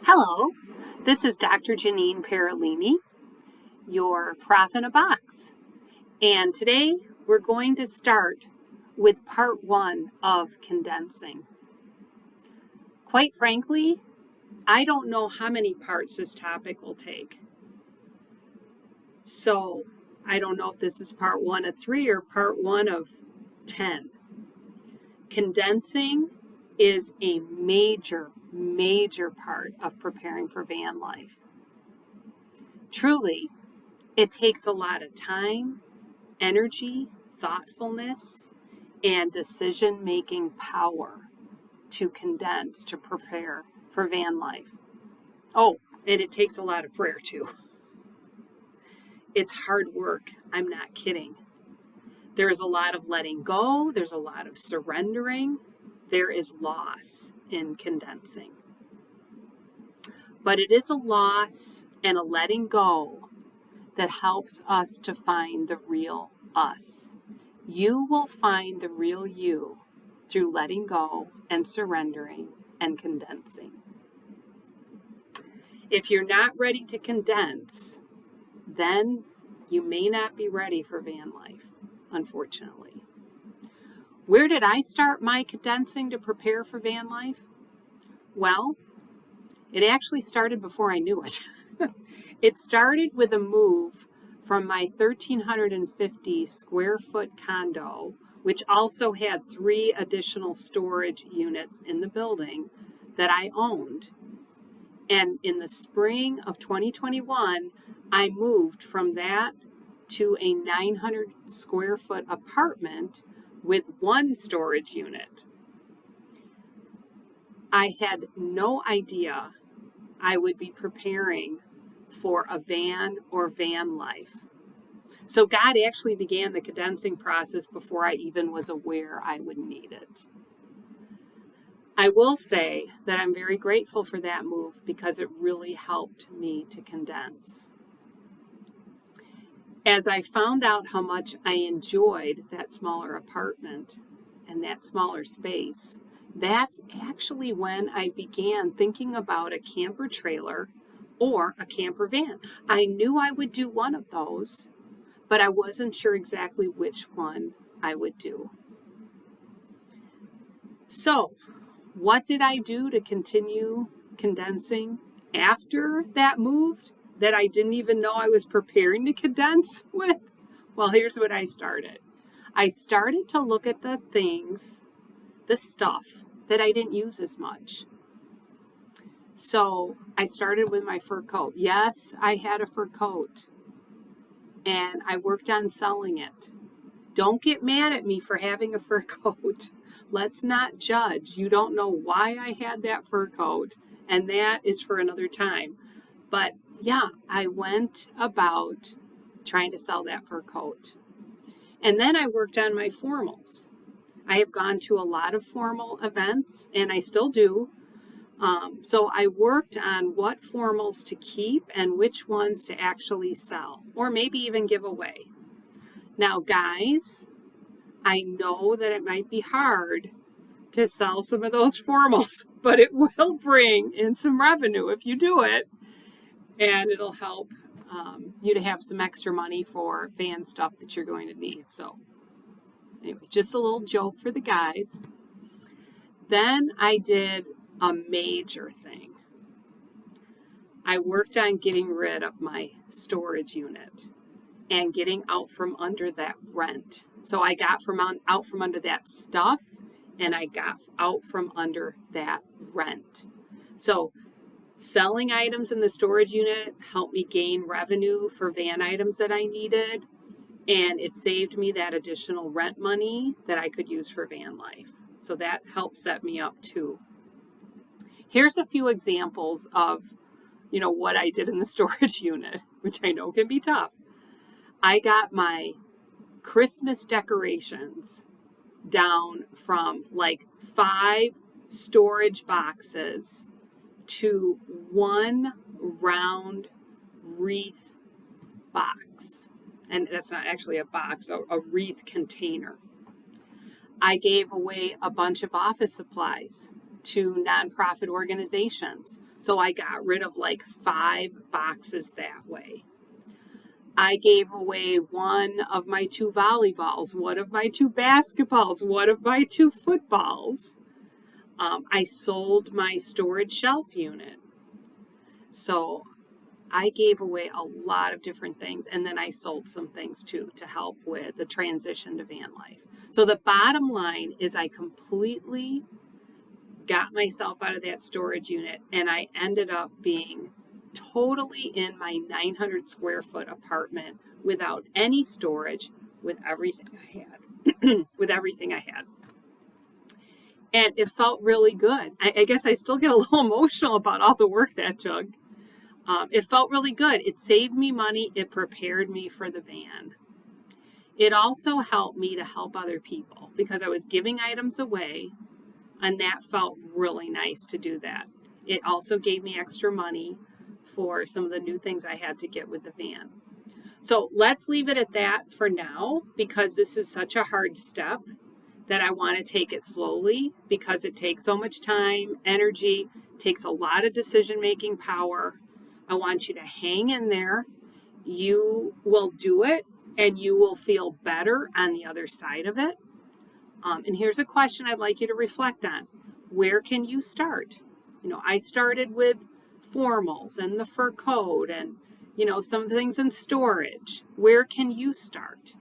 Hello, this is Dr. Janine Parolini, your Profinabox, and today we're going to start with part one of condensing. Quite frankly, I don't know how many parts this topic will take. So I don't know if this is part one of 3 or part one of 10. Condensing is a major part of preparing for van life. Truly, it takes a lot of time, energy, thoughtfulness, and decision-making power to condense to prepare for van life. Oh, and it takes a lot of prayer too. It's hard work. I'm not kidding. There's a lot of letting go. There's a lot of surrendering. There is loss in condensing. But it is a loss and a letting go that helps us to find the real us. You will find the real you through letting go and surrendering and condensing. If you're not ready to condense, then you may not be ready for van life, unfortunately. Where did I start my condensing to prepare for van life? Well, it actually started before I knew it. It started with a move from my 1,350 square foot condo, which also had 3 additional storage units in the building that I owned. And in the spring of 2021, I moved from that to a 900 square foot apartment with 1 storage unit. I had no idea I would be preparing for a van or van life. So God actually began the condensing process before I even was aware I would need it. I will say that I'm very grateful for that move because it really helped me to condense. As I found out how much I enjoyed that smaller apartment and that smaller space, that's actually when I began thinking about a camper trailer or a camper van. I knew I would do one of those, but I wasn't sure exactly which one I would do. So, what did I do to continue condensing after that moved that I didn't even know I was preparing to condense with? Well, here's what I started. I started to look at the things, the stuff that I didn't use as much. So I started with my fur coat. Yes, I had a fur coat, and I worked on selling it. Don't get mad at me for having a fur coat. Let's not judge. You don't know why I had that fur coat, and that is for another time. But yeah, I went about trying to sell that fur coat. And then I worked on my formals. I have gone to a lot of formal events, and I still do. So I worked on what formals to keep and which ones to actually sell, or maybe even give away. Now, guys, I know that it might be hard to sell some of those formals, but it will bring in some revenue if you do it, and it'll help you to have some extra money for van stuff that you're going to need. So anyway, just a little joke for the guys. Then I did a major thing. I worked on getting rid of my storage unit and getting out from under that rent. So I got out from under that stuff, and I got out from under that rent. So selling items in the storage unit helped me gain revenue for van items that I needed, and it saved me that additional rent money that I could use for van life. So that helped set me up too. Here's a few examples of, what I did in the storage unit, which I know can be tough. I got my Christmas decorations down from like 5 storage boxes to 1 round wreath box. And that's not actually a box, a wreath container. I gave away a bunch of office supplies. to nonprofit organizations. So I got rid of like 5 boxes that way. I gave away one of my 2 volleyballs, one of my 2 basketballs, one of my 2 footballs. I sold my storage shelf unit. So I gave away a lot of different things, and then I sold some things too to help with the transition to van life. So the bottom line is I completely got myself out of that storage unit, and I ended up being totally in my 900 square foot apartment without any storage, with everything I had. With everything I had. And it felt really good. I guess I still get a little emotional about all the work that took. It felt really good. It saved me money. It prepared me for the van. It also helped me to help other people because I was giving items away, and that felt really nice to do that. It also gave me extra money for some of the new things I had to get with the van. So let's leave it at that for now, because this is such a hard step that I want to take it slowly, because it takes so much time, energy, takes a lot of decision-making power. I want you to hang in there. You will do it, and you will feel better on the other side of it. And here's a question I'd like you to reflect on. Where can you start? I started with formals and the fur coat and, some things in storage. Where can you start?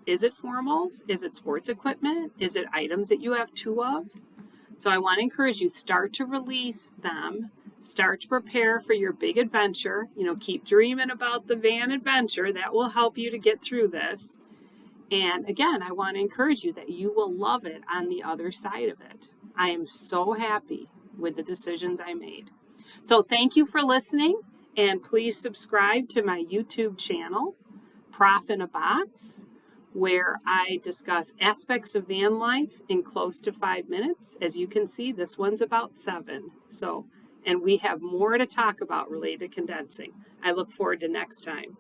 Is it formals? Is it sports equipment? Is it items that you have 2 of? So I want to encourage you, start to release them. Start to prepare for your big adventure. Keep dreaming about the van adventure. That will help you to get through this. And again, I want to encourage you that you will love it on the other side of it. I am so happy with the decisions I made. So thank you for listening, and please subscribe to my YouTube channel, Profinabox, where I discuss aspects of van life in close to 5 minutes. As you can see, this one's about 7. And we have more to talk about related to condensing. I look forward to next time.